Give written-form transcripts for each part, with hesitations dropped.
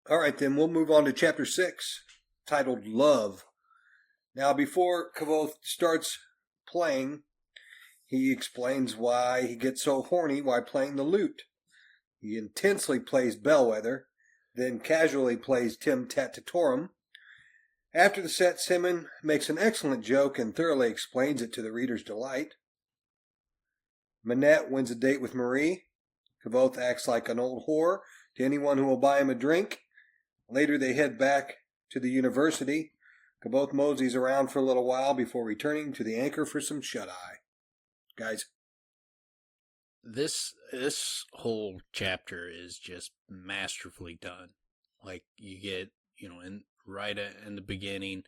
All right, then we'll move on to chapter 6, titled Love. Now, before Kvothe starts playing, he explains why he gets so horny while playing the lute. He intensely plays Bellwether, then casually plays Tim Tatatorum. After the set, Simon makes an excellent joke and thoroughly explains it to the reader's delight. Manette wins a date with Marie. Kvothe acts like an old whore to anyone who will buy him a drink. Later, they head back to the university. Kvothe moseys around for a little while before returning to the anchor for some shut-eye. Guys. This whole chapter is just masterfully done. Like, you get, right in the beginning,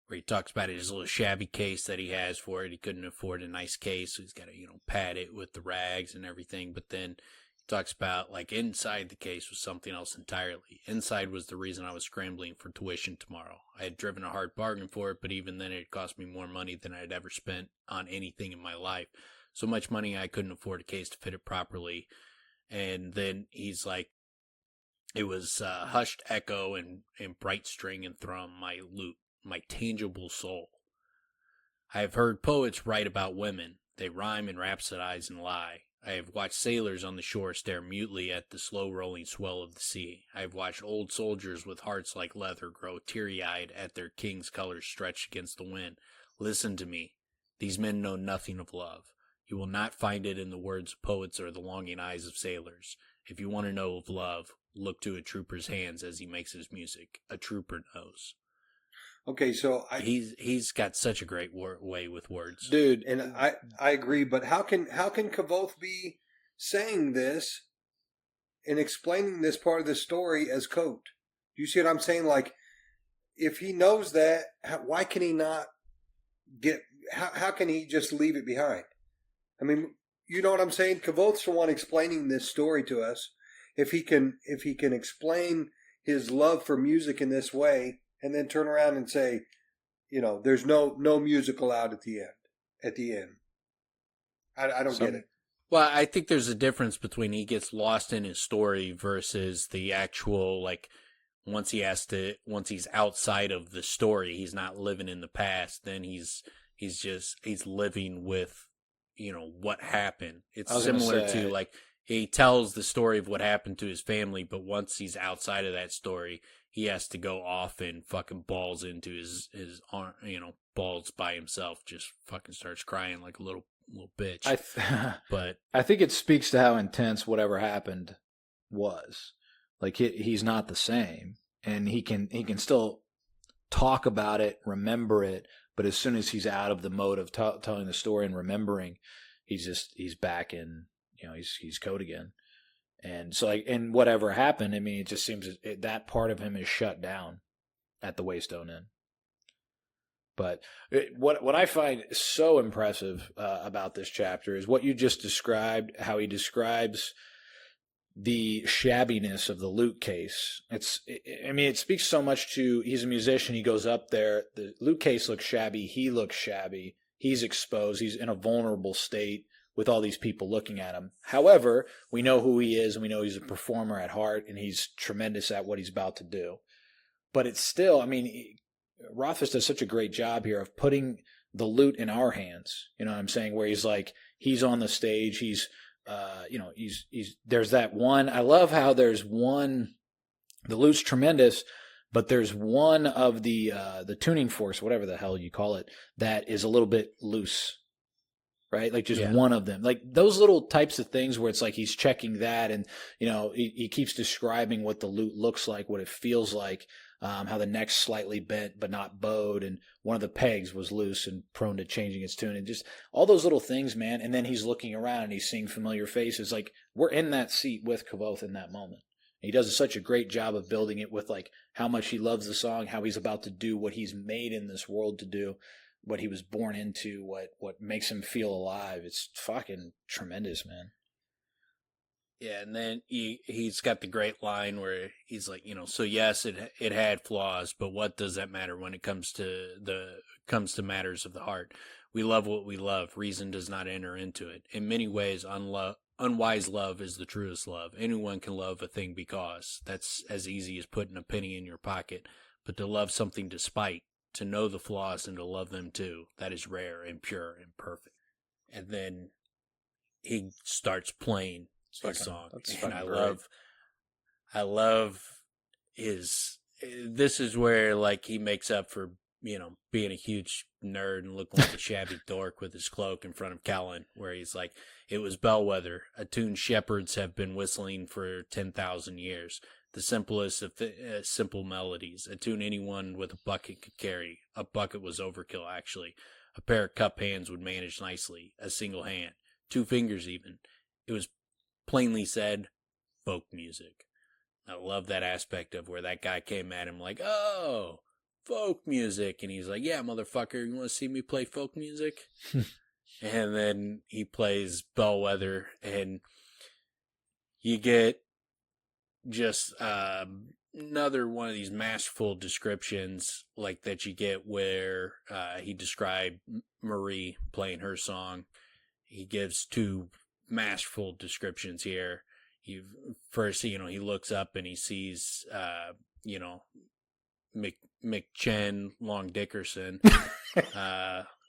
where he talks about his little shabby case that he has for it. He couldn't afford a nice case, so he's got to, pad it with the rags and everything. But then he talks about, like, inside the case was something else entirely. Inside was the reason I was scrambling for tuition tomorrow. I had driven a hard bargain for it, but even then it cost me more money than I had ever spent on anything in my life. So much money I couldn't afford a case to fit it properly. And then he's like, it was hushed echo and bright string and thrum, my lute, my tangible soul. I have heard poets write about women. They rhyme and rhapsodize and lie. I have watched sailors on the shore stare mutely at the slow-rolling swell of the sea. I have watched old soldiers with hearts like leather grow teary-eyed at their king's colors stretched against the wind. Listen to me. These men know nothing of love. You will not find it in the words of poets or the longing eyes of sailors. If you want to know of love, look to a trooper's hands as he makes his music. A trooper knows. Okay, so he's got such a great way with words, dude, and I agree. But how can Kvothe be saying this and explaining this part of the story as Coat? Do you see what I'm saying? Like, if he knows that, why can he not get? How can he just leave it behind? I mean, you know what I'm saying? Kvothe's the one explaining this story to us. If he can explain his love for music in this way, and then turn around and say, there's no musical out at the end. I don't get it. Well, I think there's a difference between he gets lost in his story versus the actual, like, once he's outside of the story, he's not living in the past, then he's living with, what happened. It's similar to, like, he tells the story of what happened to his family, but once he's outside of that story, he has to go off and fucking balls into his arm, balls by himself, just fucking starts crying like a little bitch. But I think it speaks to how intense whatever happened was. Like, he's not the same, and he can still talk about it, remember it, but as soon as he's out of the mode of telling the story and remembering, he's back in, he's Code again. And so, like, and whatever happened, I mean, it just seems that part of him is shut down at the Waystone Inn. But what I find so impressive about this chapter is what you just described, how he describes the shabbiness of the lute case. It speaks so much to, he's a musician, he goes up there, the lute case looks shabby, he looks shabby, he's exposed, he's in a vulnerable state with all these people looking at him. However, we know who he is, and we know he's a performer at heart, and he's tremendous at what he's about to do. But it's still, Rothfuss does such a great job here of putting the lute in our hands. You know what I'm saying? Where he's like, he's on the stage, he's there's that one, I love how there's one, the lute's tremendous, but there's one of the tuning forks, whatever the hell you call it, that is a little bit loose. Right? Like just one of them. Like those little types of things where it's like he's checking that, and, he keeps describing what the lute looks like, what it feels like, how the neck's slightly bent but not bowed, and one of the pegs was loose and prone to changing its tune, and just all those little things, man. And then he's looking around and he's seeing familiar faces. Like, we're in that seat with Kvothe in that moment. And he does such a great job of building it with, like, how much he loves the song, how he's about to do what he's made in this world to do, what he was born into, what makes him feel alive. It's fucking tremendous, man. Yeah, and then he's got the great line where he's like, so yes, it had flaws, but what does that matter when it comes to matters of the heart? We love what we love. Reason does not enter into it. In many ways, unwise love is the truest love. Anyone can love a thing because that's as easy as putting a penny in your pocket. But to love something despite, to know the flaws and to love them too, that is rare and pure and perfect. And then he starts playing his song. And I love his, this is where like he makes up for, being a huge nerd and looking like a shabby dork with his cloak in front of Callan, where he's like, it was Bellwether, a tune shepherds have been whistling for 10,000 years. The simplest of simple melodies, a tune anyone with a bucket could carry. A bucket was overkill, actually. A pair of cup hands would manage nicely. A single hand. 2 fingers, even. It was plainly said, folk music. I love that aspect of where that guy came at him like, oh, folk music. And he's like, yeah, motherfucker, you want to see me play folk music? And then he plays Bellwether, and you get just another one of these masterful descriptions like that you get where he described Marie playing her song. He gives 2 masterful descriptions here. First, he looks up and he sees, McChen Long Dickerson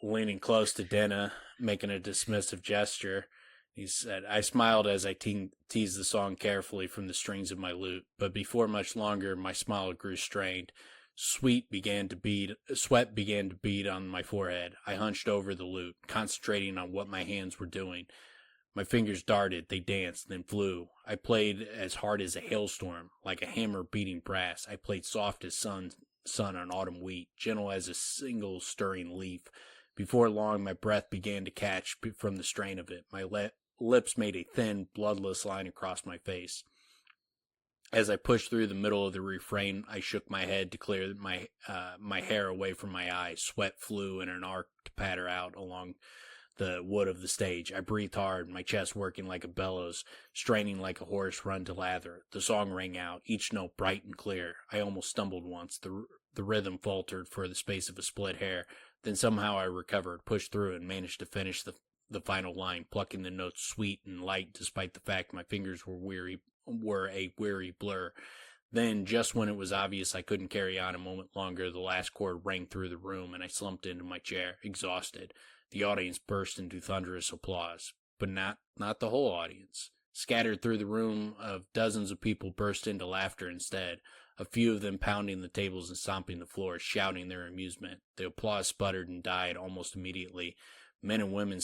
leaning close to Denna, making a dismissive gesture. He said, I smiled as I teased the song carefully from the strings of my lute, but before much longer my smile grew strained. Sweat began to bead on my forehead. I hunched over the lute, concentrating on what my hands were doing. My fingers darted, they danced, then flew. I played as hard as a hailstorm, like a hammer beating brass. I played soft as sun on autumn wheat, gentle as a single stirring leaf. Before long, my breath began to catch from the strain of it. My lips made a thin, bloodless line across my face. As I pushed through the middle of the refrain, I shook my head to clear my hair away from my eyes. Sweat flew in an arc to patter out along the wood of the stage. I breathed hard, my chest working like a bellows, straining like a horse run to lather. The song rang out, each note bright and clear. I almost stumbled once. The rhythm faltered for the space of a split hair. Then somehow I recovered, pushed through, and managed to finish the final line, plucking the notes sweet and light despite the fact my fingers were a weary blur. Then, just when it was obvious I couldn't carry on a moment longer, the last chord rang through the room, and I slumped into my chair, exhausted. The audience burst into thunderous applause, but not the whole audience. Scattered through the room of dozens of people burst into laughter instead, a few of them pounding the tables and stomping the floor, shouting their amusement. The applause sputtered and died almost immediately. Men and women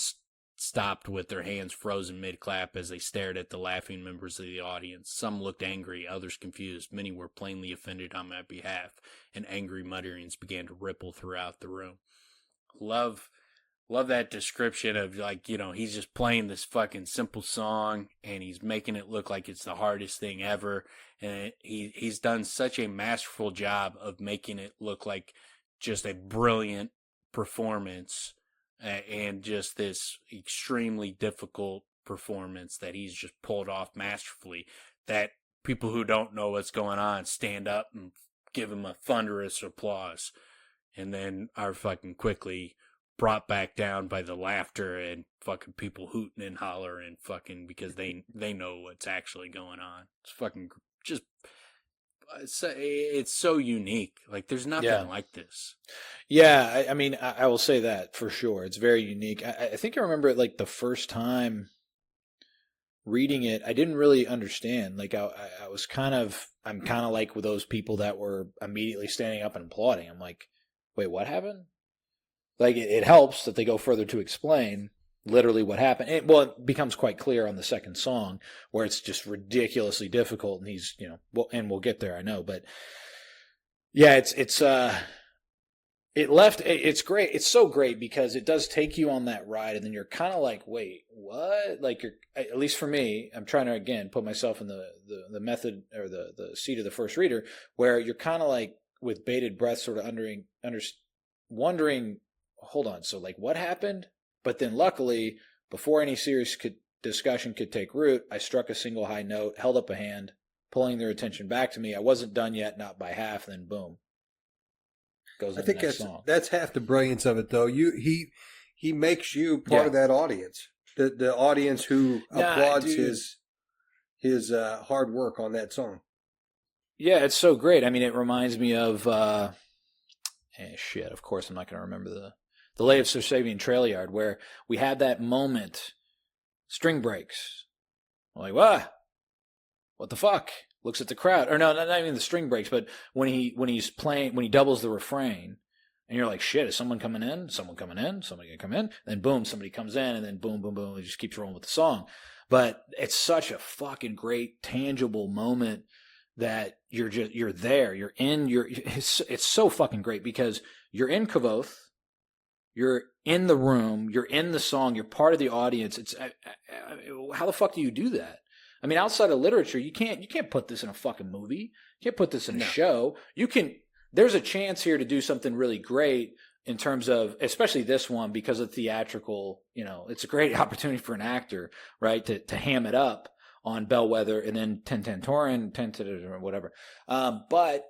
stopped with their hands frozen mid-clap as they stared at the laughing members of the audience. Some looked angry, others confused. Many were plainly offended on my behalf, and angry mutterings began to ripple throughout the room. Love that description of, like, he's just playing this fucking simple song and he's making it look like it's the hardest thing ever. And he's done such a masterful job of making it look like just a brilliant performance and just this extremely difficult performance that he's just pulled off masterfully, that people who don't know what's going on stand up and give him a thunderous applause, and then are fucking quickly brought back down by the laughter and fucking people hooting and hollering fucking because they know what's actually going on. It's fucking just, it's so unique. Like, there's nothing like this. Yeah, I mean, I will say that for sure. It's very unique. I think I remember it like the first time reading it, I didn't really understand. Like, I'm kind of like with those people that were immediately standing up and applauding. I'm like, wait, what happened? Like, it helps that they go further to explain literally what happened. It becomes quite clear on the second song where it's just ridiculously difficult, and he's, and we'll get there, I know. But yeah, it's great. It's so great because it does take you on that ride, and then you're kind of like, wait, what? Like, at least for me, I'm trying to, again, put myself in the method or the seat of the first reader, where you're kind of like with bated breath, sort of wondering, hold on, so like what happened? But then luckily, before any serious discussion could take root, I struck a single high note, held up a hand, pulling their attention back to me. I wasn't done yet, not by half, then boom. Goes on. I think that's half the brilliance of it, though. He makes you part of that audience. the audience who applauds dude. his hard work on that song. Yeah, it's so great. I mean, it reminds me of shit. Of course, I'm not going to remember the Lay of Sir Sabian Trail Yard, where we had that moment. String breaks. I'm like, what the fuck? Looks at the crowd, or no, not even the string breaks, but when he's playing, when he doubles the refrain, and you're like, shit, is someone coming in? Someone coming in? Somebody gonna come in? And then boom, somebody comes in, and then boom, boom, boom. It just keeps rolling with the song. But it's such a fucking great, tangible moment that you're there. You're in. It's so fucking great because you're in Kvothe. You're in the room. You're in the song. You're part of the audience. It's how the fuck do you do that? I mean, outside of literature, you can't put this in a fucking movie. You can't put this in a show. You can. There's a chance here to do something really great in terms of, especially this one, because of theatrical. You know, it's a great opportunity for an actor, right, to ham it up on Bellwether and then Tententorin, or whatever. But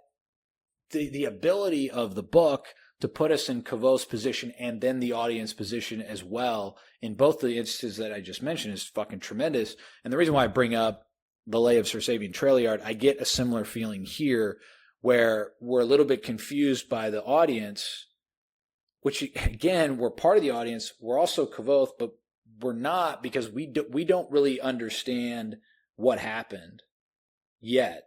the ability of the book to put us in Kvothe's position and then the audience position as well in both the instances that I just mentioned is fucking tremendous. And the reason why I bring up the Lay of Sir Sabian Trail Yard, I get a similar feeling here where we're a little bit confused by the audience, which again, we're part of the audience. We're also Kvothe, but we're not because we don't really understand what happened yet.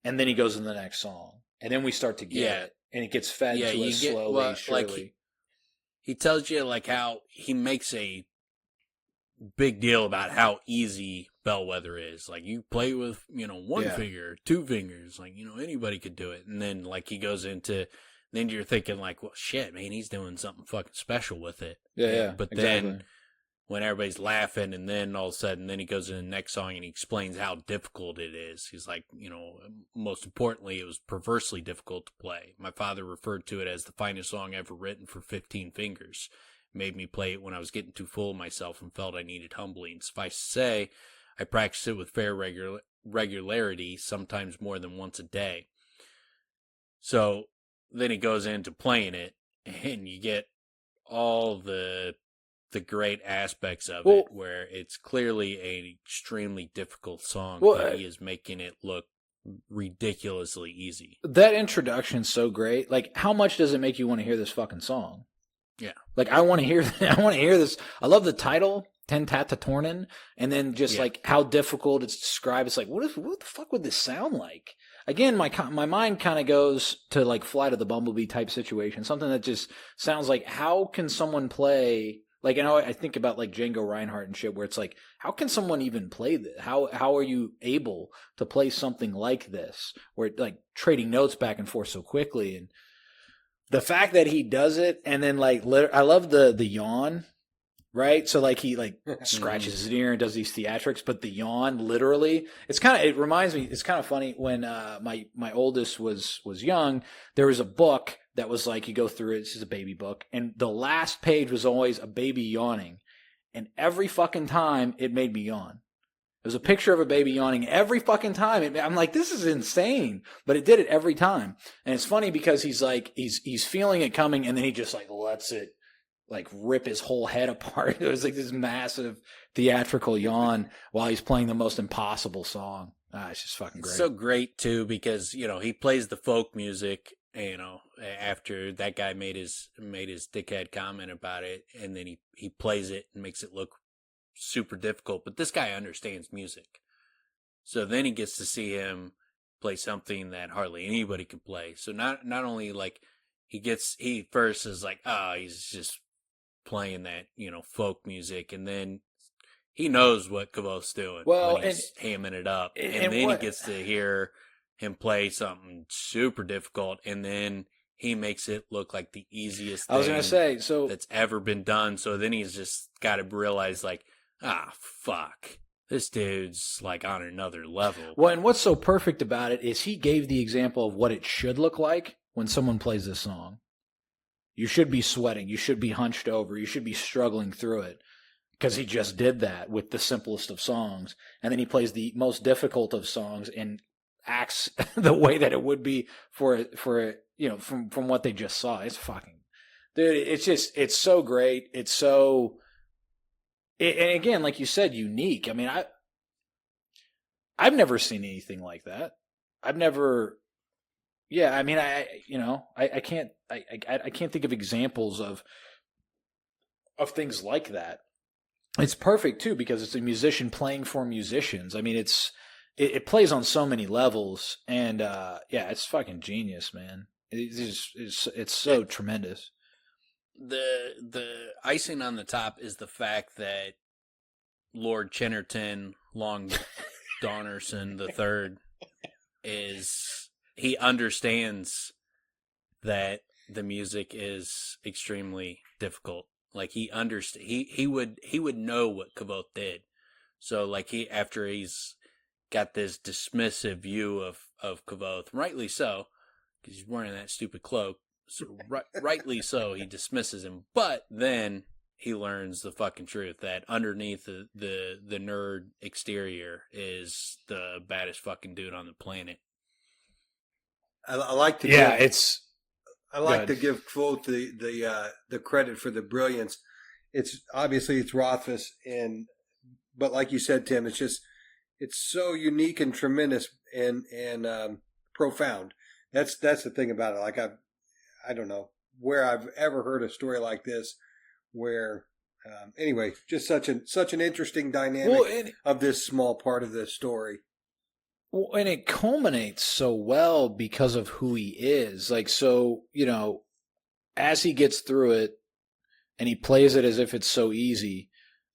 And then he goes in the next song. And then we start to get it. And it gets fed to us slowly, surely. Like he tells you like how he makes a big deal about how easy Bellwether is. Like you play with, one finger, two fingers, like, anybody could do it. And then like he goes into, then you're thinking like, well, shit, man, he's doing something fucking special with it. Yeah. But exactly. then when everybody's laughing and then all of a sudden, then he goes in the next song and he explains how difficult it is. He's like, most importantly, it was perversely difficult to play. My father referred to it as the finest song ever written for 15 fingers. Made me play it when I was getting too full of myself and felt I needed humbling. Suffice to say, I practiced it with fair regularity, sometimes more than once a day. So then he goes into playing it and you get all the great aspects of it, where it's clearly an extremely difficult song, but he is making it look ridiculously easy. That introduction's so great. Like, how much does it make you want to hear this fucking song? Yeah. Like, I want to hear this. I love the title, Tentatornin, and then just like how difficult it's described. It's like, what the fuck would this sound like? Again, my mind kind of goes to like Flight of the Bumblebee type situation, something that just sounds like, how can someone play? Like, I think about like Django Reinhardt and shit, where it's like, how can someone even play this? How are you able to play something like this, where like trading notes back and forth so quickly? And the fact that he does it, and then like, I love the yawn, right? So like he like scratches his ear and does these theatrics, but the yawn literally, it reminds me, it's kind of funny when my oldest was young. There was a book that was like, you go through it, this is a baby book, and the last page was always a baby yawning, and every fucking time it made me yawn. It was a picture of a baby yawning every fucking time. I'm like, this is insane, but it did it every time. And it's funny because he's like, he's feeling it coming, and then he just like lets it like rip his whole head apart. It was like this massive theatrical yawn while he's playing the most impossible song. It's just fucking great. It's so great too because he plays the folk music. After that guy made his dickhead comment about it, and then he plays it and makes it look super difficult. But this guy understands music, so then he gets to see him play something that hardly anybody could play. So not only like he first is like, he's just playing that folk music, and then he knows what Kvothe's doing. Well, when he's hamming it up, and then he gets to hear him play something super difficult, and then he makes it look like the easiest thing that's ever been done. So then he's just got to realize like, fuck, this dude's like on another level. Well, and what's so perfect about it is he gave the example of what it should look like when someone plays this song. You should be sweating. You should be hunched over. You should be struggling through it, because he just did that with the simplest of songs. And then he plays the most difficult of songs and acts the way that it would be for from what they just saw. It's fucking, dude, it's so great. It's so And again, like you said, unique. I mean, I've never seen anything like that. I've never. Yeah, I mean, I can't think of examples of things like that. It's perfect too because it's a musician playing for musicians. I mean, it plays on so many levels, and yeah, it's fucking genius, man. It's so tremendous. The icing on the top is the fact that Lord Chennerton Long Donnerson III he understands that the music is extremely difficult. Like he would know what Kvothe did. So like after he's got this dismissive view of Kvothe, rightly so, because he's wearing that stupid cloak. So rightly so, he dismisses him. But then he learns the fucking truth that underneath the nerd exterior is the baddest fucking dude on the planet. I like to give Kvothe the credit for the brilliance. It's obviously it's Rothfuss, but like you said, Tim, it's so unique and tremendous and profound. That's the thing about it. Like I don't know where I've ever heard a story like this. Where anyway, just such an interesting dynamic of this small part of the story. Well, and it culminates so well because of who he is. Like, so, as he gets through it and he plays it as if it's so easy,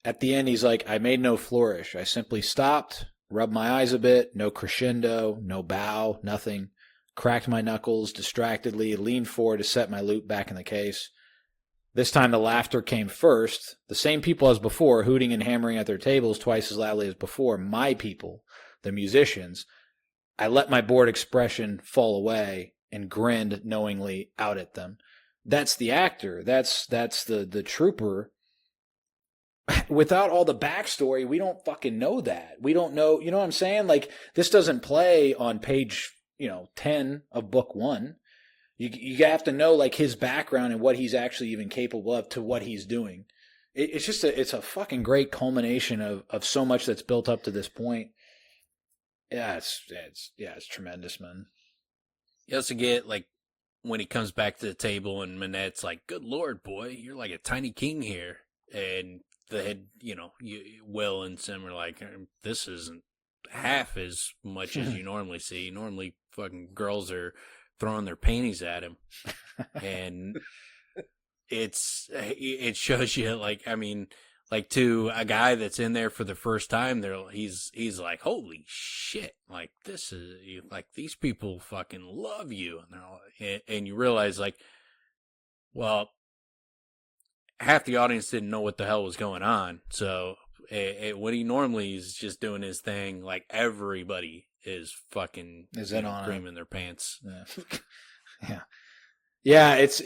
at the end he's like, I made no flourish. I simply stopped, rubbed my eyes a bit, no crescendo, no bow, nothing. Cracked my knuckles distractedly, leaned forward to set my lute back in the case. This time the laughter came first. The same people as before, hooting and hammering at their tables twice as loudly as before. My people, the musicians. I let my bored expression fall away and grinned knowingly out at them. That's the actor. That's the trooper. Without all the backstory, we don't fucking know that. We don't know, you know what I'm saying? Like, this doesn't play on page, 10 of book 1. You have to know like his background and what he's actually even capable of to what he's doing. It's just it's a fucking great culmination of so much that's built up to this point. Yeah, it's tremendous, man. You also get like when he comes back to the table and Manette's like, "Good Lord, boy, you're like a tiny king here," and the head, Will and Sim are like, "This isn't half as much as you normally see. Normally, fucking girls are throwing their panties at him," and it shows you like to a guy that's in there for the first time, he's like, holy shit, like this is like these people fucking love you, and they're all, and you realize like, well, half the audience didn't know what the hell was going on, so when he normally is just doing his thing, like everybody is fucking creaming their pants. Yeah. Yeah, it's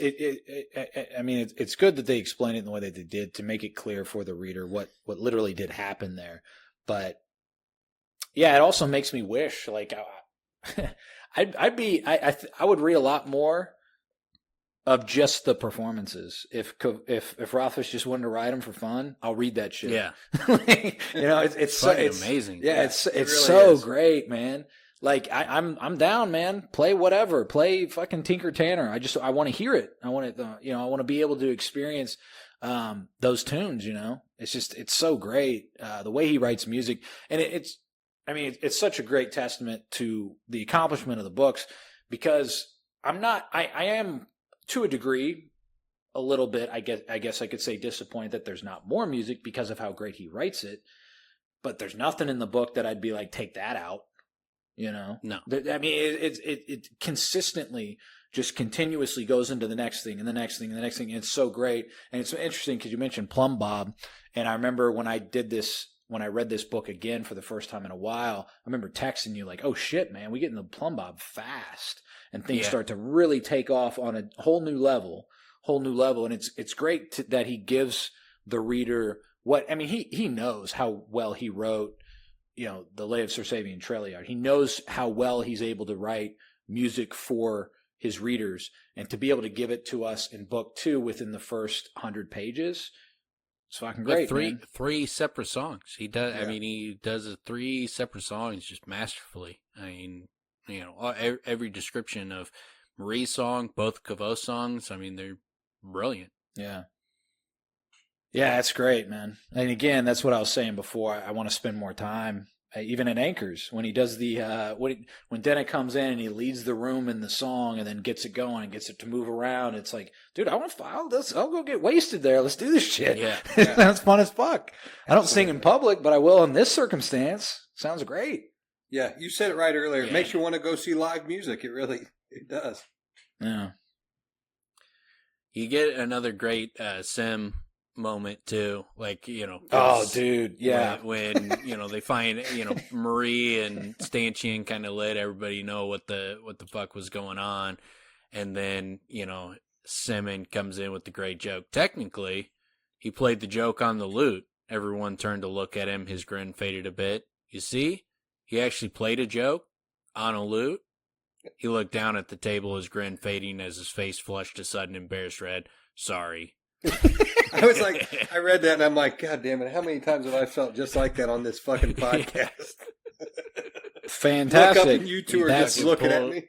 good that they explain it in the way that they did to make it clear for the reader what literally did happen there. But yeah, it also makes me wish like I would read a lot more of just the performances. If Rothfuss just wanted to write them for fun, I'll read that shit. Yeah, it's amazing. Yeah, it's really so great, man. Like I'm down, man. Play whatever. Play fucking Tinker Tanner. I want to hear it. I want it. I want to be able to experience those tunes. It's so great the way he writes music, and it's such a great testament to the accomplishment of the books because I am to a degree a little bit. I guess I could say disappointed that there's not more music because of how great he writes it. But there's nothing in the book that I'd be like, take that out. No. I mean, it consistently just continuously goes into the next thing and the next thing and the next thing. And it's so great. And it's so interesting because you mentioned Plumb Bob. And I remember when I read this book again for the first time in a while, I remember texting you like, oh shit, man, we get into Plumb Bob fast and things start to really take off on a whole new level. And it's great that he gives the reader he knows how well he wrote the Lay of Sir Savian Treliard. He knows how well he's able to write music for his readers, and to be able to give it to us in book 2 within the first 100 pages, It's fucking great. Three separate songs. He does. Yeah. I mean, he does 3 separate songs just masterfully. I mean, every description of Marie's song, both Kvothe songs. I mean, they're brilliant. Yeah. Yeah, it's great, man. And again, that's what I was saying before. I want to spend more time, even in Anchors, when he does the when Dennett comes in and he leads the room in the song and then gets it going and gets it to move around. It's like, dude, I want to file this. I'll go get wasted there. Let's do this shit. Yeah, That's fun as fuck. I don't sing in public, but I will in this circumstance. Sounds great. Yeah, you said it right earlier. Yeah. It makes you want to go see live music. It does. Yeah. You get another great Sim moment too, like Oh, dude, yeah. When they find Marie and Stanchion kind of let everybody know what the fuck was going on, and then Simon comes in with the great joke. Technically, he played the joke on the lute. Everyone turned to look at him. His grin faded a bit. You see, he actually played a joke on a lute. He looked down at the table, his grin fading as his face flushed a sudden embarrassed red. Sorry. I was like, I read that and I'm like, God damn it! How many times have I felt just like that on this fucking podcast? Fantastic. Look up and you two are just looking at me.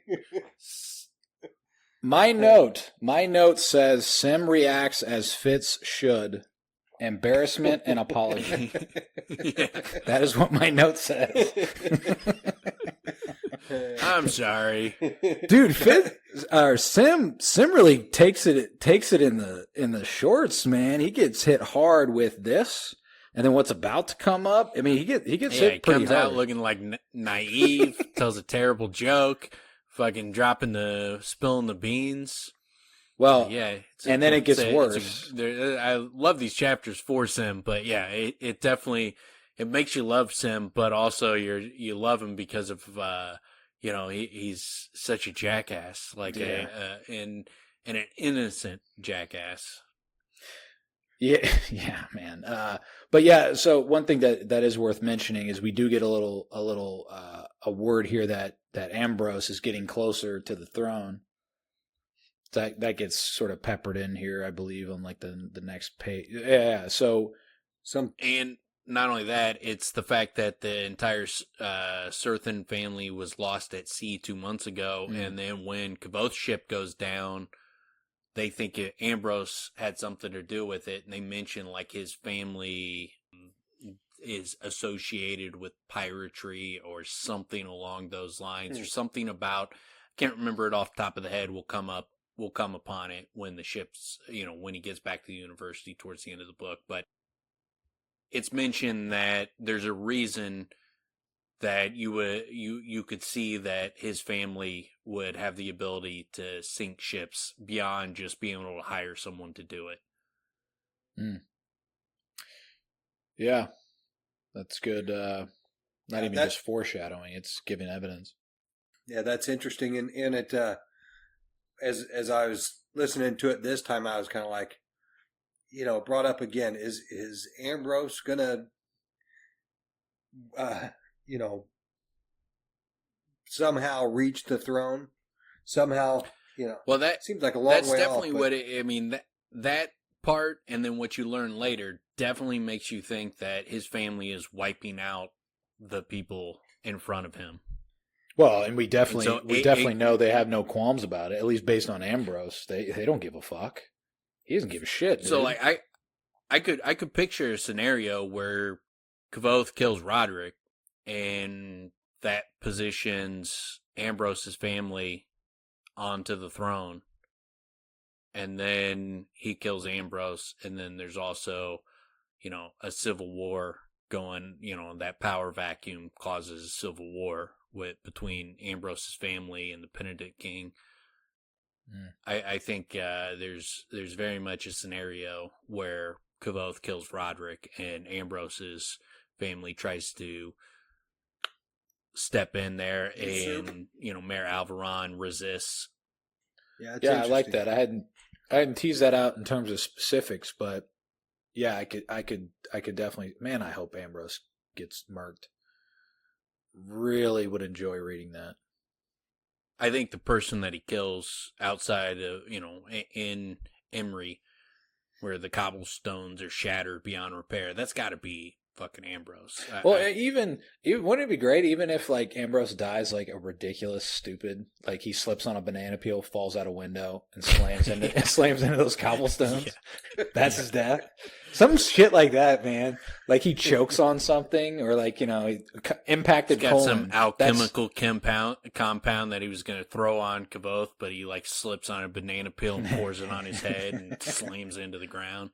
My note says Sim reacts as Fitz should. Embarrassment and apology. Yeah. That is what my note says. I'm sorry, Dude. Sim really takes it in the shorts, man. He gets hit hard with this, and then what's about to come up. I mean, he gets hit he pretty comes hard. out looking like naive, tells a terrible joke, fucking spilling the beans. Well, yeah, and then it gets worse. I love these chapters for Sim, but yeah, it definitely makes you love Sim, but also you love him because of he's such a jackass, like an innocent jackass. Yeah, yeah, man. But yeah, so one thing that is worth mentioning is we do get a word here that Ambrose is getting closer to the throne. That gets sort of peppered in here, I believe, on like the next page. Yeah, so and not only that, it's the fact that the entire Surthan family was lost at sea 2 months ago, and then when Kvothe's ship goes down, they think Ambrose had something to do with it, and they mention like his family is associated with piratery or something along those lines, or something about, I can't remember it off the top of the head. We'll come upon it when the ship's, when he gets back to the university towards the end of the book. But it's mentioned that there's a reason that you could see that his family would have the ability to sink ships beyond just being able to hire someone to do it. Yeah, that's good. Not even just foreshadowing; it's giving evidence. Yeah, that's interesting, and it as I was listening to it this time, I was kind of like, brought up again. Is Ambrose gonna, somehow reach the throne? Somehow, Well, that seems like a long way off. That's definitely what I mean. That part, and then what you learn later, definitely makes you think that his family is wiping out the people in front of him. Well, and we definitely know they have no qualms about it. At least based on Ambrose, they don't give a fuck. He doesn't give a shit. So, dude. Like, I could picture a scenario where Kvothe kills Roderick, and that positions Ambrose's family onto the throne, and then he kills Ambrose, and then there's also, a civil war going. That power vacuum causes a civil war between Ambrose's family and the penitent king. I think there's very much a scenario where Kvothe kills Roderick and Ambrose's family tries to step in there, and Mayor Alvaron resists. Yeah, I like that. I hadn't teased that out in terms of specifics, but yeah, I could definitely. Man, I hope Ambrose gets murked. Really would enjoy reading that. I think the person that he kills outside of, in Emery where the cobblestones are shattered beyond repair. That's got to be fucking Ambrose. Even wouldn't it be great even if like Ambrose dies like a ridiculous stupid, like he slips on a banana peel, falls out a window, and slams into those cobblestones. Yeah. That's his death. Some shit like that, man. Like he chokes on something, or like, you know, he impacted. He's got some alchemical compound that he was going to throw on Kvothe, but he like slips on a banana peel and pours it on his head and slams into the ground.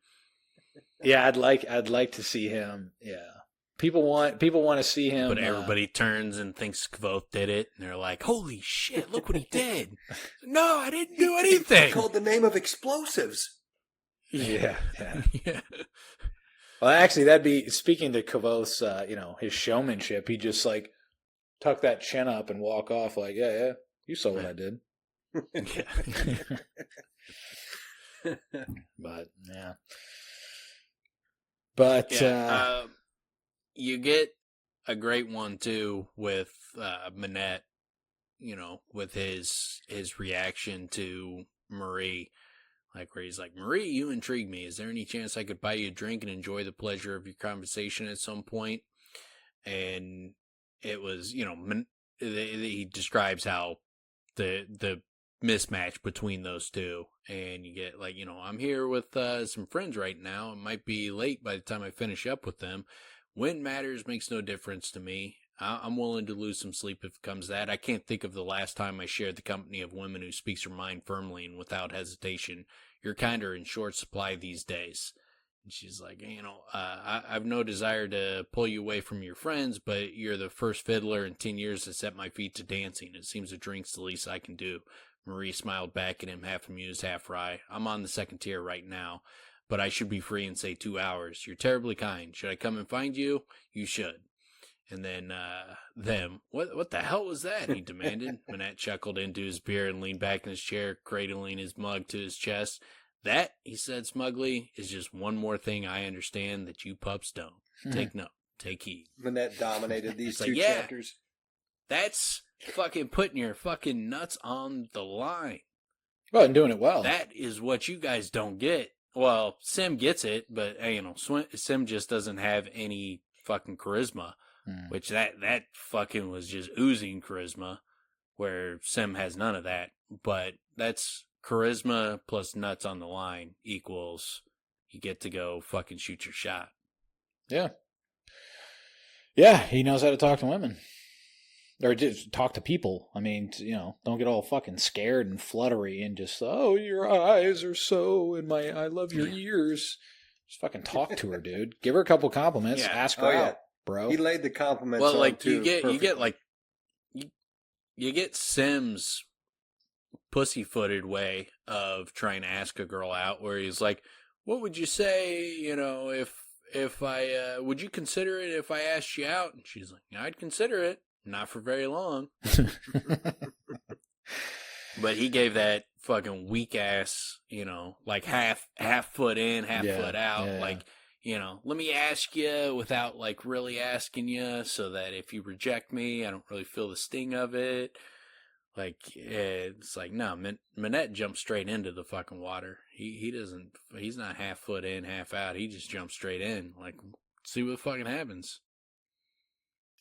Yeah, I'd like to see him. Yeah, people want to see him, but everybody turns and thinks Kvothe did it, and they're like, "Holy shit! Look what he did!" No, I didn't do anything. He called the name of explosives. Yeah. Well, actually, that'd be, speaking to Kvothe's, his showmanship. He just like tuck that chin up and walk off like, yeah, you saw what I did. But yeah. But you get a great one too with Manette, with his reaction to Marie, like where he's like, "Marie, you intrigue me. Is there any chance I could buy you a drink and enjoy the pleasure of your conversation at some point?" And it was, he describes how the mismatch between those two, and you get like, "I'm here with some friends right now. It might be late by the time I finish up with them. When matters makes no difference to me. I'm willing to lose some sleep if it comes to that. I can't think of the last time I shared the company of women who speaks her mind firmly and without hesitation. You're kind of in short supply these days." And she's like, "I've no desire to pull you away from your friends, but you're the first fiddler in 10 years to set my feet to dancing. It seems a drink's the least I can do." Marie smiled back at him, half amused, half wry. "I'm on the second tier right now, but I should be free in, say, 2 hours. You're terribly kind. Should I come and find you? You should." And then, what the hell was that?" he demanded. Manette chuckled into his beer and leaned back in his chair, cradling his mug to his chest. "That," he said smugly, "is just one more thing I understand that you pups don't. Take note. Take heed." Manette dominated these two chapters. That's fucking putting your fucking nuts on the line. Well, and doing it well. That is what you guys don't get. Well, Sim gets it, but Sim just doesn't have any fucking charisma, which that fucking was just oozing charisma, where Sim has none of that. But that's charisma plus nuts on the line equals you get to go fucking shoot your shot. Yeah. Yeah, he knows how to talk to women. Or just talk to people. I mean, don't get all fucking scared and fluttery and just, "Oh, your eyes are so, and I love your ears." Just fucking talk to her, dude. Give her a couple compliments. Yeah. Ask her out, bro. He laid the compliments. Well, like you get Sim's pussyfooted way of trying to ask a girl out, where he's like, "What would you say, if I would you consider it if I asked you out?" And she's like, "I'd consider it. Not for very long." But he gave that fucking weak ass, like half foot in, half foot out. Yeah. Like, let me ask you without like really asking you, so that if you reject me, I don't really feel the sting of it. Like, it's like, no, Manette jumps straight into the fucking water. He's not half foot in, half out. He just jumps straight in. Like, see what fucking happens.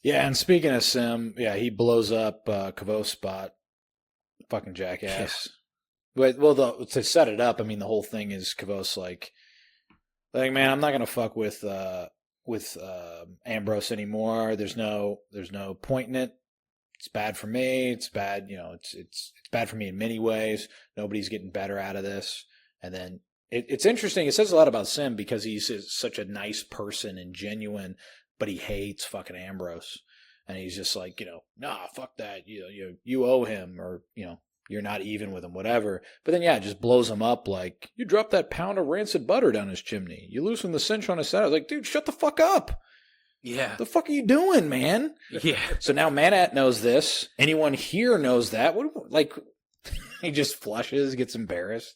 Yeah, and speaking of Sim, he blows up Kvothe's spot. Fucking jackass. Yeah. But, to set it up, I mean, the whole thing is Kvothe's like, "Man, I'm not gonna fuck with Ambrose anymore. There's no point in it. It's bad for me. It's bad, it's bad for me in many ways. Nobody's getting better out of this." And then it's interesting. It says a lot about Sim because he's such a nice person and genuine, but he hates fucking Ambrose. And he's just like, "Nah, fuck that. You owe him, or, you're not even with him, whatever." But then, it just blows him up like, "You dropped that pound of rancid butter down his chimney. You loosened the cinch on his saddle." I was like, dude, shut the fuck up. Yeah. What the fuck are you doing, man? Yeah. So now Manette knows this. Anyone here knows that. He just flushes, gets embarrassed.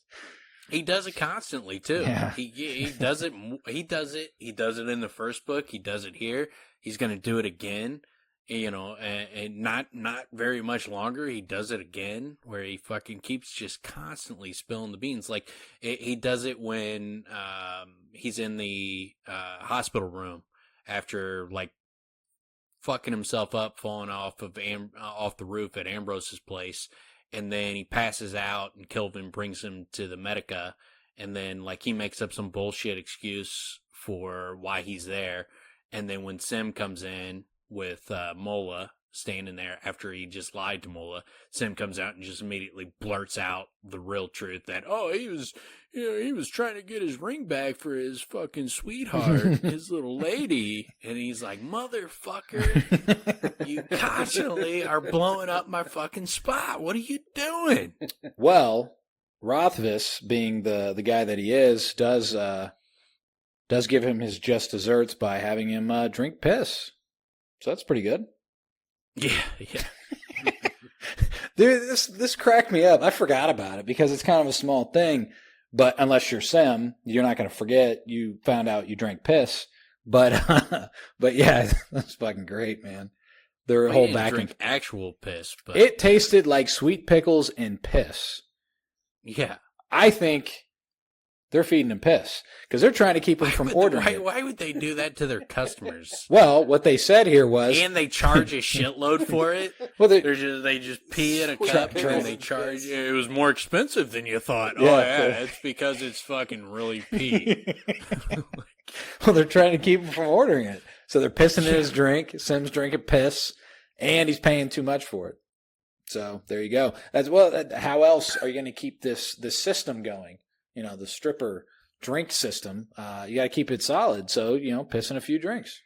He does it constantly too. Yeah. He does it. He does it in the first book. He does it here. He's going to do it again. you know, and not very much longer, he does it again, where he fucking keeps just constantly spilling the beans. Like he does it when he's in the hospital room after like fucking himself up, falling off of off the roof at Ambrose's place, and then he passes out, and Kelvin brings him to the Medica, and then like he makes up some bullshit excuse for why he's there, and then when Sim comes in with Mola standing there after he just lied to Mola, Sim comes out and just immediately blurts out the real truth that, oh, he was trying to get his ring back for his fucking sweetheart, his little lady. And he's like, motherfucker, you constantly are blowing up my fucking spot. What are you doing? Well, Rothfuss, being the guy that he is, does give him his just desserts by having him drink piss. So that's pretty good. Yeah. Dude, this cracked me up. I forgot about it because it's kind of a small thing. But unless you're Sim, you're not going to forget you found out you drank piss. But yeah, that's fucking great, man. Their whole back and actual piss, but it tasted like sweet pickles and piss. Yeah, I think they're feeding him piss because they're trying to keep him from ordering it. Why would they do that to their customers? Well, what they said here was, and they charge a shitload for it. Well, they just pee in a cup and they charge. It was more expensive than you thought. Yeah, oh yeah, it's because it's fucking really pee. Well, they're trying to keep him from ordering it, so they're pissing in his drink. Sim's drinking piss, and he's paying too much for it. So there you go. As well, how else are you going to keep this system going? You know, the stripper drink system, you got to keep it solid. So, you know, piss in a few drinks.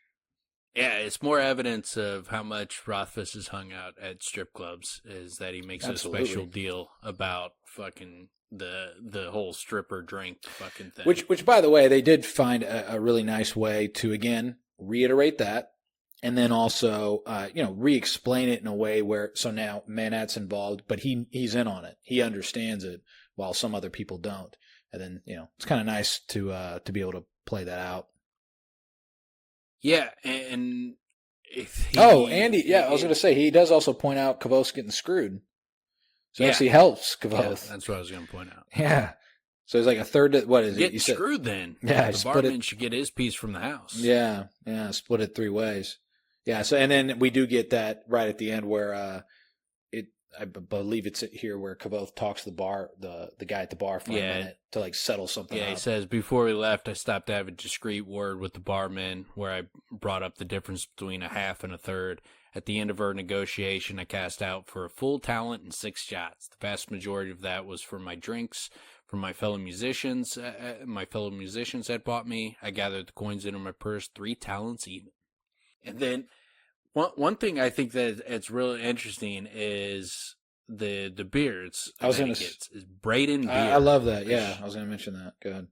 Yeah, it's more evidence of how much Rothfuss has hung out at strip clubs is that he makes Absolutely. a special deal about fucking the whole stripper drink fucking thing. Which by the way, they did find a really nice way to, again, reiterate that. And then also, re-explain it in a way where, so now Manhattan's involved, but he's in on it. He understands it while some other people don't. And then, you know, it's kind of nice to be able to play that out. Yeah, and Andy, I was going to say, he does also point out Kvothe's getting screwed. So actually helps Kvothe. Yeah, that's what I was going to point out. Yeah. So it's like a third, what is it? Get screwed then. Yeah. The barman should get his piece from the house. Yeah, split it 3 ways. Yeah, so, and then we do get that right at the end where I believe it's here where Kvothe talks to the guy at the bar for a minute to like settle something up. Yeah, he says, before we left, I stopped to have a discreet word with the barman where I brought up the difference between a half and a third. At the end of our negotiation, I cast out for a full talent and 6 shots. The vast majority of that was for my drinks, from my fellow musicians. My fellow musicians had bought me. I gathered the coins into my purse, 3 talents even. And then one thing I think that it's really interesting is the beards. I was going to is Braden beard. I love that. Yeah, I was going to mention that. Go ahead.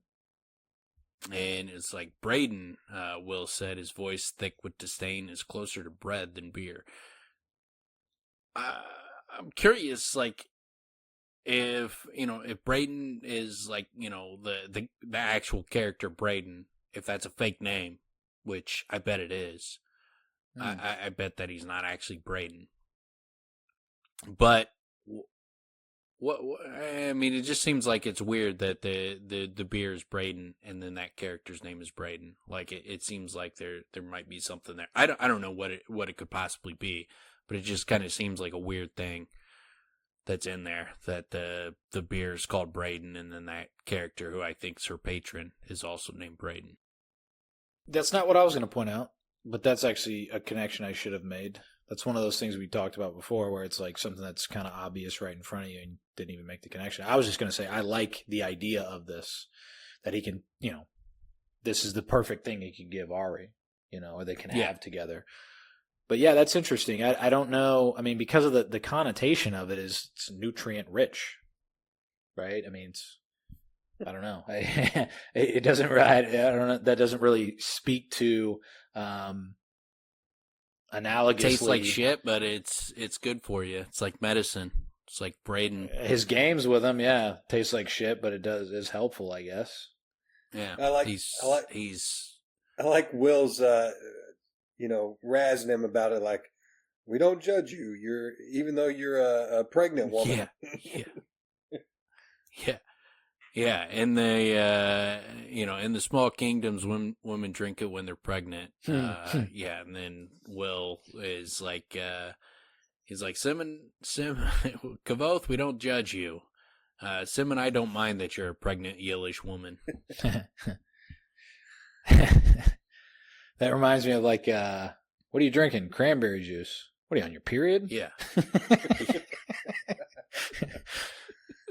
And it's like Braden, Will said, his voice thick with disdain is closer to bread than beer. I'm curious, like, if Braden is like, the actual character Braden, if that's a fake name, which I bet it is. I bet that he's not actually Braden. But I mean, it just seems like it's weird that the beer is Braden and then that character's name is Braden. Like it seems like there might be something there. I don't know what it could possibly be, but it just kind of seems like a weird thing that's in there, that the beer is called Braden and then that character who I think's her patron is also named Braden. That's not what I was going to point out. But that's actually a connection I should have made. That's one of those things we talked about before where it's like something that's kind of obvious right in front of you and didn't even make the connection. I was just going to say I like the idea of this, that he can, this is the perfect thing he can give Ari, or they can have together. But yeah, that's interesting. I don't know. I mean, because of the connotation of it is it's nutrient rich, right? I mean, I don't know. It doesn't. I don't know. That doesn't really speak to analogously. Tastes like shit, but it's good for you. It's like medicine. It's like Braden. His games with him, tastes like shit, but is helpful, I guess. Yeah, I like Will's, razzing him about it. Like, We don't judge you. Even though you're a pregnant woman. Yeah. In the in the small kingdoms, women drink it when they're pregnant. Yeah, and then Will is like, he's like, Sim, Kvothe, we don't judge you. Sim and I don't mind that you're a pregnant Yillish woman. That reminds me of like, what are you drinking? Cranberry juice. What are you on your period? Yeah.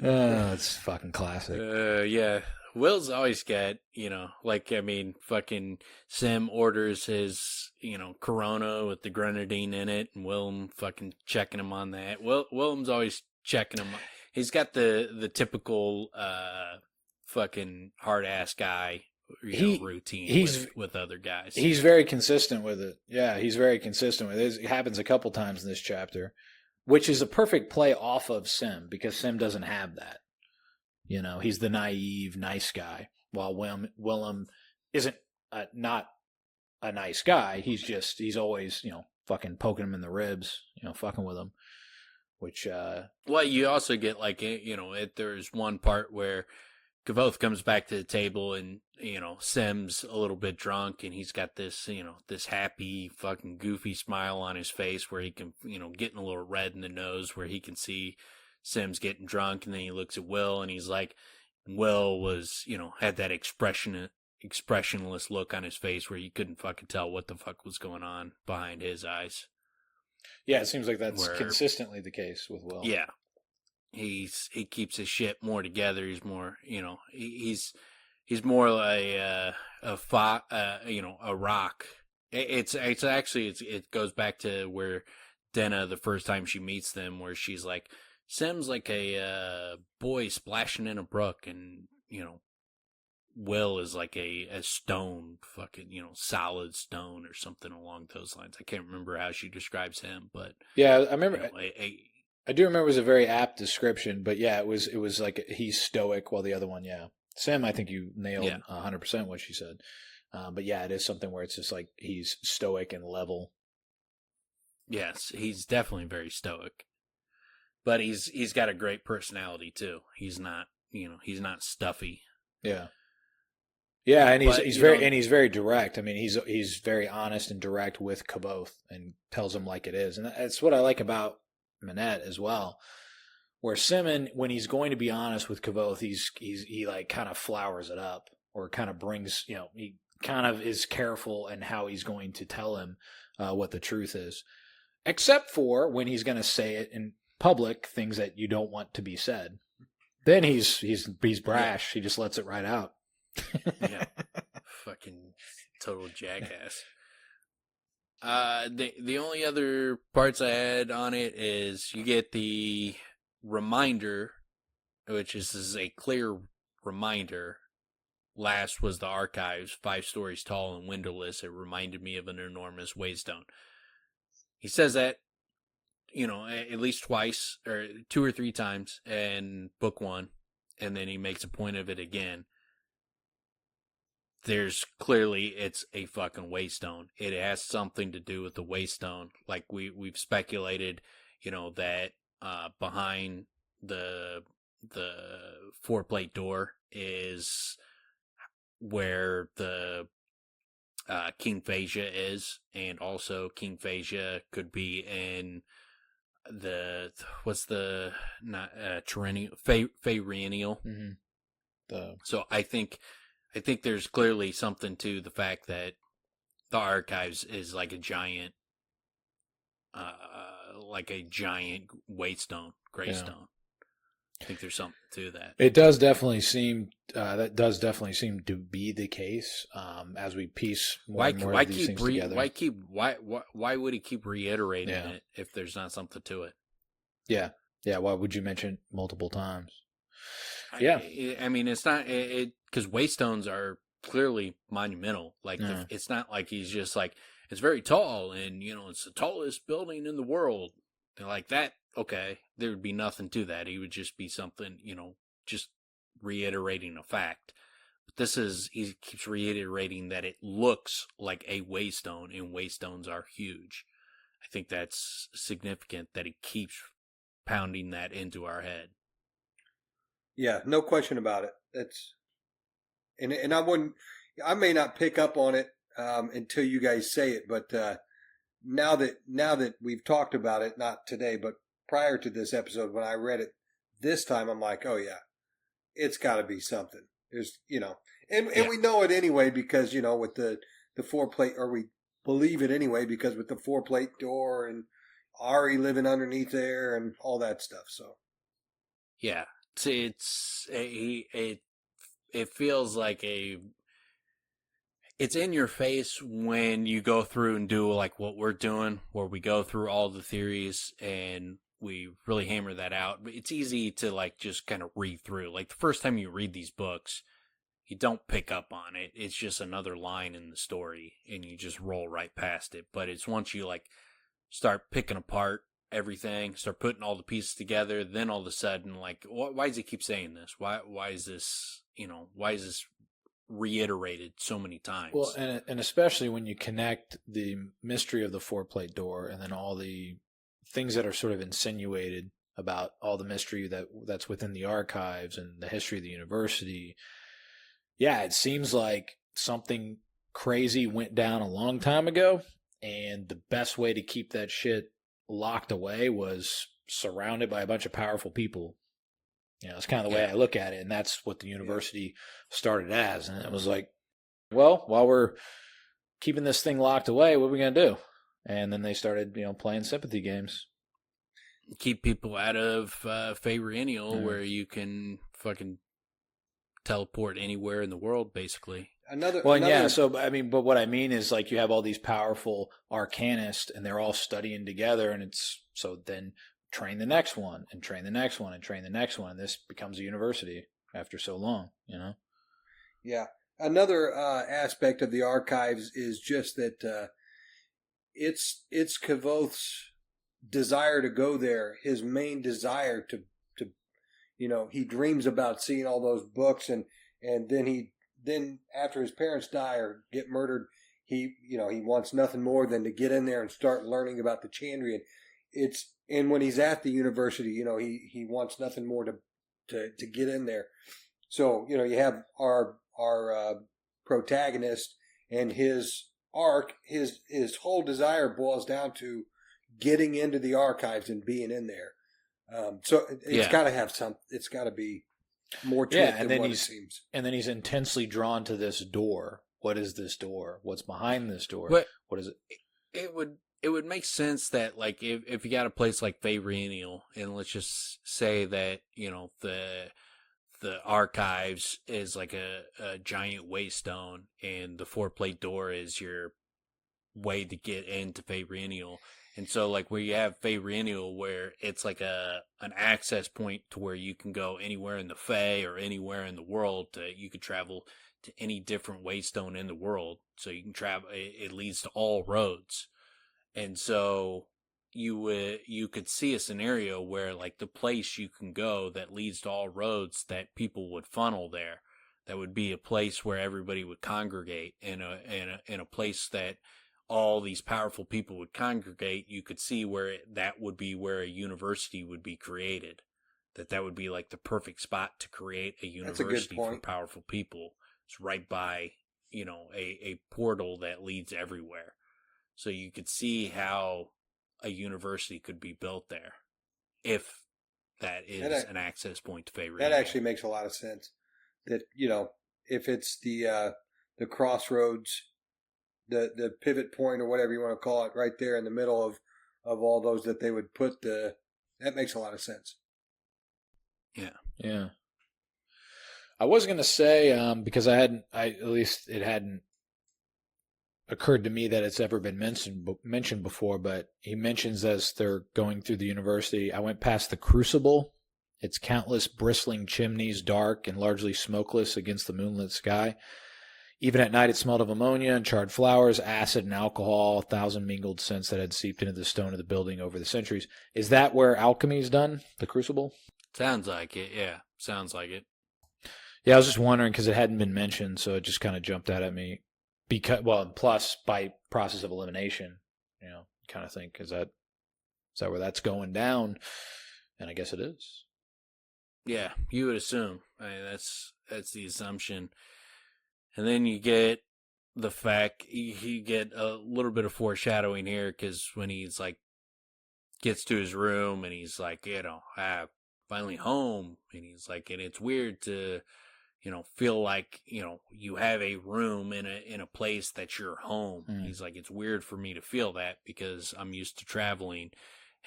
Oh, it's fucking classic. Yeah. Will's always got, fucking Sim orders his, Corona with the grenadine in it, and Willem fucking checking him on that. Willem's always checking him. He's got the typical fucking hard ass guy routine with other guys. He's very consistent with it. Yeah, he's very consistent with it. It happens a couple times in this chapter, which is a perfect play off of Sim, because Sim doesn't have that. He's the naive, nice guy, while Willem isn't not a nice guy. He's always, fucking poking him in the ribs, fucking with him. Which, well, you also get there's one part where Kvothe comes back to the table and, Sim's a little bit drunk and he's got this, this happy fucking goofy smile on his face where he can, getting a little red in the nose where he can see Sim's getting drunk, and then he looks at Will and he's like, Will was, had that expressionless look on his face where you couldn't fucking tell what the fuck was going on behind his eyes. Yeah, it seems like that's consistently the case with Will. Yeah. He keeps his shit more together. He's more, he's more like a rock. It's actually it goes back to where Denna, the first time she meets them, where she's like, Sim's like a boy splashing in a brook, and Will is like a stone, fucking solid stone or something along those lines. I can't remember how she describes him, but yeah, I remember. I do remember it was a very apt description, but yeah, it was like he's stoic while the other one, yeah. Sim, I think you nailed 100% what she said. But yeah, it is something where it's just like he's stoic and level. Yes, he's definitely very stoic. But he's got a great personality too. He's not, he's not stuffy. Yeah. Yeah, and he's very direct. I mean, he's very honest and direct with Kvothe and tells him like it is. And that's what I like about Minette as well. Where Simon, when he's going to be honest with Kvothe, he like kind of flowers it up, or kind of brings, he kind of is careful in how he's going to tell him what the truth is. Except for when he's going to say it in public, things that you don't want to be said. Then he's brash. He just lets it right out. Yeah. Fucking total jackass. The only other parts I had on it is you get the reminder, which is a clear reminder. Last was the archives, 5 stories tall and windowless. It reminded me of an enormous waystone. He says that, at least twice or 2 or 3 times in book 1, and then he makes a point of it again. There's clearly, it's a fucking waystone. It has something to do with the waystone. Like we've speculated, that behind the 4-plate door is where the King Phasia is, and also King Phasia could be in Feyreanial. Mm-hmm. So I think there's clearly something to the fact that the archives is like a giant waystone, greystone. Yeah. I think there's something to that. It does definitely seem to be the case as we piece more and more of these things together. Why would he keep reiterating it if there's not something to it? Yeah. Why would you mention it multiple times? I mean, it's not because waystones are clearly monumental. Like it's not like he's just like, it's very tall and it's the tallest building in the world. And like that, okay, there would be nothing to that. He would just be something, just reiterating a fact. But he keeps reiterating that it looks like a waystone, and waystones are huge. I think that's significant that he keeps pounding that into our head. Yeah, no question about it. That's and I may not pick up on it until you guys say it, but now that we've talked about it, not today, but prior to this episode, when I read it this time, I'm like, oh yeah, it's got to be something. There's, and we know it anyway because with the 4-plate, or we believe it anyway because with the 4-plate door and Ari living underneath there and all that stuff. So yeah, it feels like it's in your face when you go through and do like what we're doing, where we go through all the theories and we really hammer that out. But it's easy to like just kind of read through. Like the first time you read these books, you don't pick up on it. It's just another line in the story and you just roll right past it. But it's once you like start picking apart everything, start putting all the pieces together, then all of a sudden, like, why does he keep saying this? Why is this, why is this reiterated so many times? Well, and especially when you connect the mystery of the 4-plate door and then all the things that are sort of insinuated about all the mystery that's within the archives and the history of the university. Yeah, it seems like something crazy went down a long time ago, and the best way to keep that shit locked away was surrounded by a bunch of powerful people. It's kind of the way I look at it, and that's what the university started as. And it was like, well, while we're keeping this thing locked away, what are we going to do? And then they started, playing sympathy games. Keep people out of Faerinial, where you can fucking teleport anywhere in the world, basically. So I mean, but what I mean is like you have all these powerful arcanists, and they're all studying together, and then train the next one, and train the next one, and train the next one, and this becomes a university after so long, Yeah. Another aspect of the archives is just that it's Kvothe's desire to go there, his main desire to he dreams about seeing all those books, and then after his parents die or get murdered, he wants nothing more than to get in there and start learning about the Chandrian. And when he's at the university, he wants nothing more to get in there. So, you have our protagonist, and his arc, his whole desire boils down to getting into the archives and being in there. So it's got to have it's got to be more to it than what it seems. And then he's intensely drawn to this door. What is this door? What's behind this door? What is it? It would make sense that, like, if you got a place like Faerinial, and let's just say that, the archives is like a giant waystone, and the 4-plate door is your way to get into Faerinial. And so, like, where you have Faerinial, where it's like an access point to where you can go anywhere in the Fae or anywhere in the world. You could travel to any different waystone in the world. So you can travel. It leads to all roads. And so you could see a scenario where, like, the place you can go that leads to all roads, that people would funnel there. That would be a place where everybody would congregate, in a place that all these powerful people would congregate. You could see where that would be where a university would be created. That would be like the perfect spot to create a university for powerful people. It's right by, a portal that leads everywhere. So you could see how a university could be built there, if that is an access point to Faerinial. That actually makes a lot of sense. That, if it's the crossroads, the pivot point, or whatever you want to call it, right there in the middle of all those, that they would put that makes a lot of sense. Yeah. I was going to say, because at least it hadn't occurred to me that it's ever been mentioned before, but he mentions as they're going through the university, I went past the Crucible, its countless bristling chimneys, dark and largely smokeless against the moonlit sky. Even at night, it smelled of ammonia and charred flowers, acid and alcohol, 1,000 mingled scents that had seeped into the stone of the building over the centuries. Is that where alchemy is done, the Crucible? Sounds like it, yeah. Sounds like it. Yeah, I was just wondering because it hadn't been mentioned, so it just kind of jumped out at me. Plus, by process of elimination, kind of think. Is that where that's going down? And I guess it is. Yeah, you would assume. I mean, that's the assumption. And then you get the fact, you get a little bit of foreshadowing here, because when he's like, gets to his room and he's like, finally home. And he's like, and it's weird to, feel like, you have a room in a place that's your home. He's like, it's weird for me to feel that because I'm used to traveling.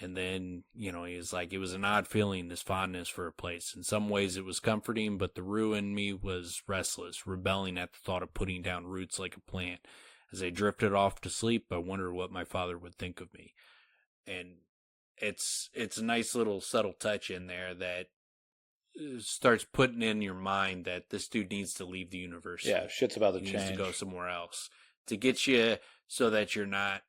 And then, he's like, it was an odd feeling, this fondness for a place. In some ways it was comforting, but the rue in me was restless, rebelling at the thought of putting down roots like a plant. As I drifted off to sleep, I wondered what my father would think of me. And it's a nice little subtle touch in there that starts putting in your mind that this dude needs to leave the university. Yeah, shit's about to he change. Needs to go somewhere else to get you so that you're not,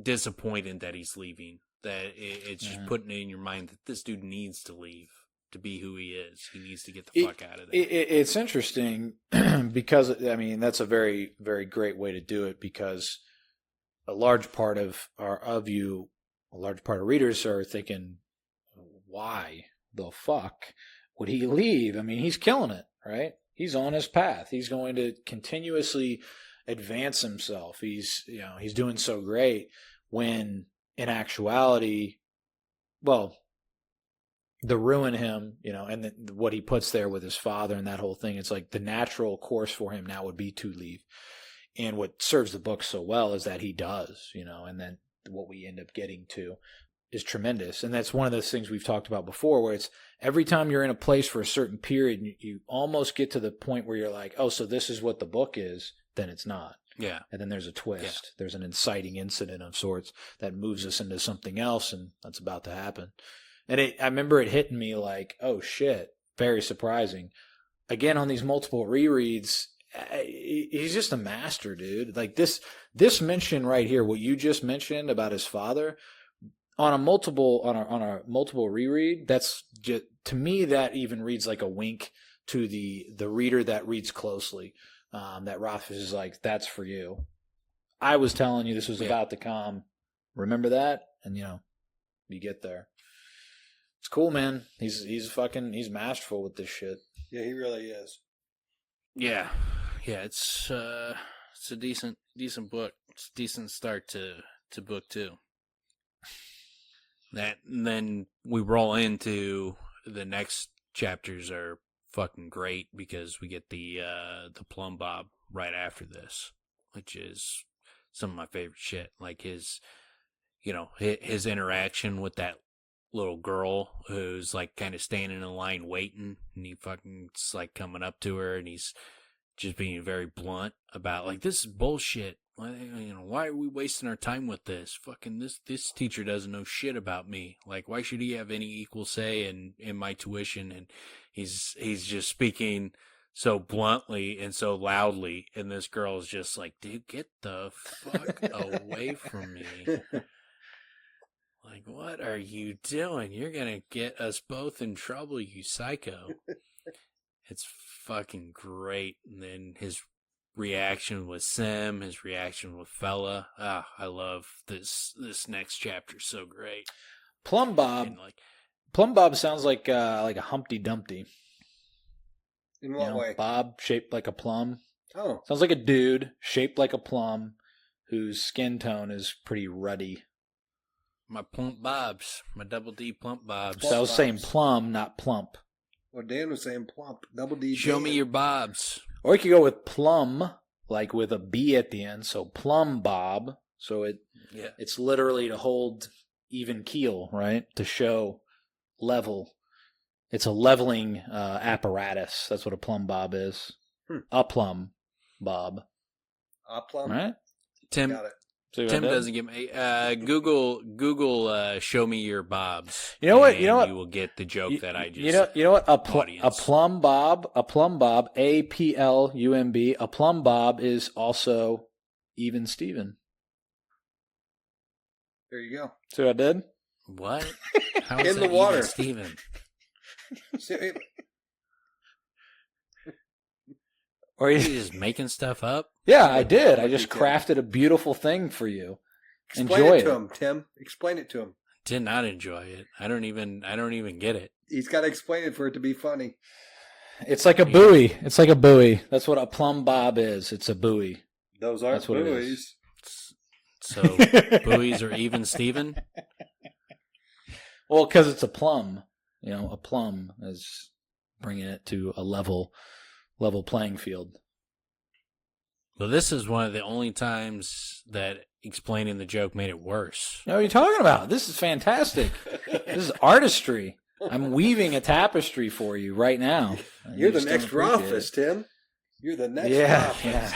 disappointed that he's leaving. That it's just putting it in your mind that this dude needs to leave to be who he is. He needs to get the fuck out of there. It's interesting because, I mean, that's a very, very great way to do it, because a large part of readers are thinking, why the fuck would he leave? I mean, he's killing it, right? He's on his path. He's going to continuously advance himself. He's doing so great, when in actuality, well, the ruin him, and what he puts there with his father and that whole thing, it's like the natural course for him now would be to leave. And what serves the book so well is that he does, and then what we end up getting to is tremendous. And that's one of those things we've talked about before, where it's every time you're in a place for a certain period, you almost get to the point where you're like, oh, so this is what the book is, then it's not. Yeah. And then there's a twist. Yeah. There's an inciting incident of sorts that moves us into something else, and that's about to happen. And I remember it hitting me like, oh shit, very surprising. Again, on these multiple rereads, he's just a master, dude. Like this mention right here, what you just mentioned about his father, on a multiple reread, that's just, to me, that even reads like a wink to the reader that reads closely. That Rothfuss is like, that's for you. I was telling you this was about to come. Remember that? And you get there. It's cool, man. He's masterful with this shit. Yeah, he really is. Yeah. Yeah, it's a decent book. It's a decent start to book 2. That, and then we roll into the next chapters are fucking great, because we get the Plum Bob right after this, which is some of my favorite shit. Like his interaction with that little girl who's like kind of standing in line waiting, and he fucking like coming up to her, and he's just being very blunt about like, this is bullshit. Why are we wasting our time with this? Fucking this teacher doesn't know shit about me. Like, why should he have any equal say in my tuition? And he's just speaking so bluntly and so loudly, and this girl is just like, dude, get the fuck away from me. Like, what are you doing? You're gonna get us both in trouble, you psycho. It's fucking great. And then his reaction with Sim, his reaction with Fella. I love this next chapter so great. Plum Bob sounds like a Humpty Dumpty. In what way? Bob shaped like a plum. Oh. Sounds like a dude shaped like a plum whose skin tone is pretty ruddy. My plump bobs. My double D plump bobs. So I was saying plum, not plump. Well, Dan was saying plump. Double D. Show me your bobs. Or you could go with plum, like with a B at the end. So Plum Bob. So it's literally to hold even keel, right? To show level. It's a leveling apparatus. That's what a plumb bob is. A plumb bob. A plumb? Right? Tim, got it. Tim doesn't give me Google show me your bobs. You know what? You will get the joke that I just you know what? A plumb bob, APLUMB, a plumb bob is also even Steven. There you go. See what I did? What? How is In that the water. even Steven? Or Are you just making stuff up? Yeah, I did. I just crafted a beautiful thing for you. Explain it to him, Tim. Explain it to him. Did not enjoy it. I don't even get it. He's got to explain it for it to be funny. It's like a buoy. It's like a buoy. That's what a plumb bob is. It's a buoy. Those aren't buoys. So buoys are even Steven? Well, because it's a plumb. A plumb is bringing it to a level playing field. Well, this is one of the only times that explaining the joke made it worse. What are you talking about? This is fantastic. This is artistry. I'm weaving a tapestry for you right now. You're the next Rothfuss, Tim. You're the next Rothfuss.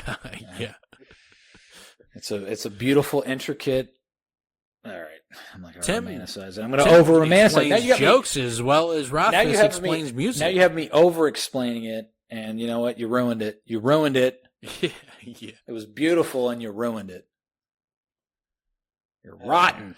Yeah. It's a beautiful, intricate. All right, I'm not going to Tim, romanticize it. I'm going to over-romanticize. Now you jokes as well as Rothfuss explains music. Now you have me over-explaining it, and you know what? You ruined it. You ruined it. Yeah. It was beautiful, and you ruined it. You're rotten.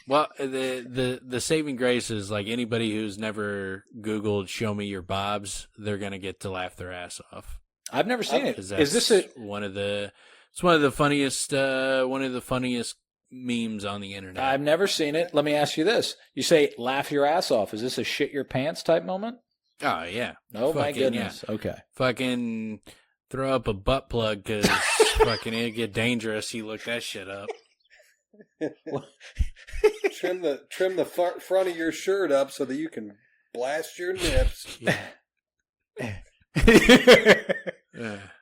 Well, the saving grace is like anybody who's never Googled "Show Me Your Bobs," they're gonna get to laugh their ass off. I've never seen it. Is this one of the funniest memes on the internet? I've never seen it. Let me ask you this: you say "laugh your ass off." Is this a shit your pants type moment? Oh yeah. Oh my goodness. Yeah. Okay. Fucking throw up a butt plug because fucking it'd get dangerous. You look that shit up. Trim the front of your shirt up so that you can blast your nips.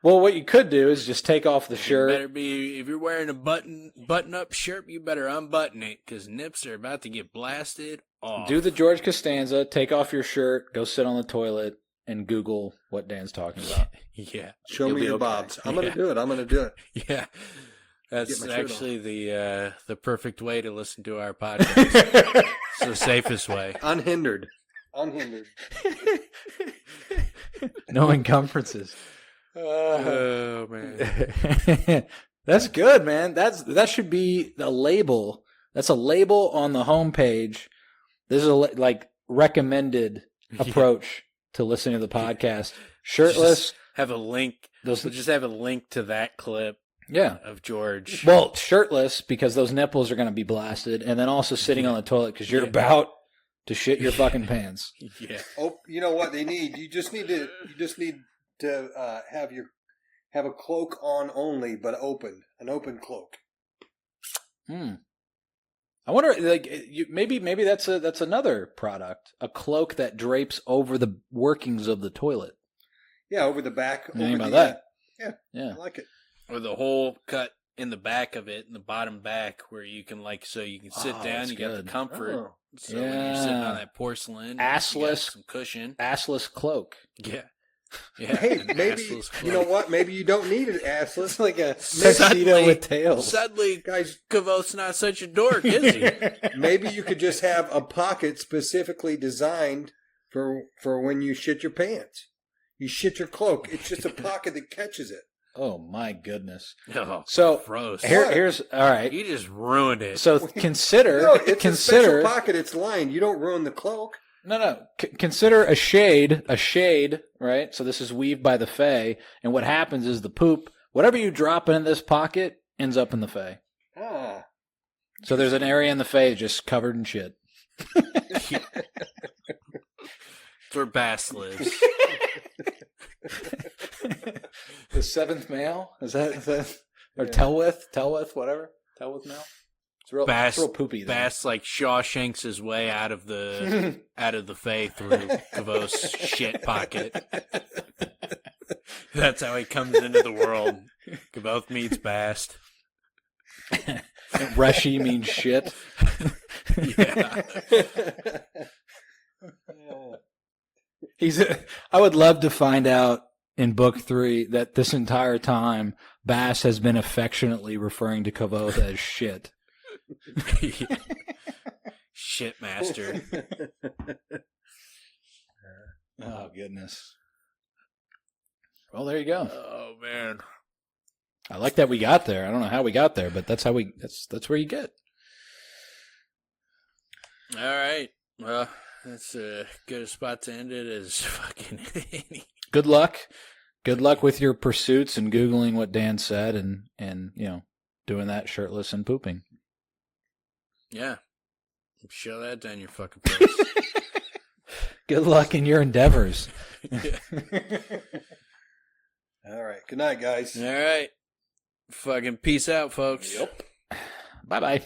Well, what you could do is just take off the shirt. If you're wearing a button up shirt, you better unbutton it because nips are about to get blasted off. Do the George Costanza, take off your shirt, go sit on the toilet, and Google what Dan's talking about. Yeah. Show me your bobs. I'm going to do it. Yeah. That's actually the perfect way to listen to our podcast. It's the safest way. Unhindered. No encumbrances. Oh man. That's good, man. That should be a label. That's a label on the homepage. This is a recommended approach to listening to the podcast. Shirtless. Just have a link. We'll just have a link to that clip. Yeah. Of George. Well, shirtless because those nipples are going to be blasted, and then also sitting on the toilet because you're about to shit your fucking pants. Yeah. Oh, you know what they need? You just need to have a cloak on only, but open, an open cloak. I wonder, maybe that's another product, a cloak that drapes over the workings of the toilet. Yeah, over the back. Think about that. Yeah, I like it. Or the hole cut in the back of it, in the bottom back, where you can sit down. You got the comfort. Oh. So when you're sitting on that porcelain, assless, you got some cushion, assless cloak. Yeah. Hey, maybe you know what? Maybe you don't need it assless. It's like a tuxedo with tails. Suddenly, guys, Kvothe's not such a dork, is he? Maybe you could just have a pocket specifically designed for when you shit your pants. You shit your cloak. It's just a pocket that catches it. Oh my goodness! Oh, so gross. Here's all right. You just ruined it. So consider it's a special pocket. It's lined. You don't ruin the cloak. No. Consider a shade, right? So this is weaved by the Fae, and what happens is the poop, whatever you drop in this pocket, ends up in the Fae. Ah. So there's an area in the Fae just covered in shit. It's where Bass lives. The seventh male? Is that or Telwith, whatever. Telwith male? It's real poopy. Bass like Shawshanks his way out of the Fae through Kvothe's shit pocket. That's how he comes into the world. Kvothe meets Bass. Reshi means shit. Yeah. I would love to find out in book 3 that this entire time Bass has been affectionately referring to Kvothe as shit. Shit master. Oh goodness. Well, there you go. Oh man. I like that we got there. I don't know how we got there, but that's where you get. All right. Well, that's a good spot to end it as fucking any. Good luck. Good luck with your pursuits and Googling what Dan said and doing that shirtless and pooping. Yeah. Shove that down your fucking face. Good luck in your endeavors. All right. Good night, guys. All right. Fucking peace out, folks. Yep. Bye-bye.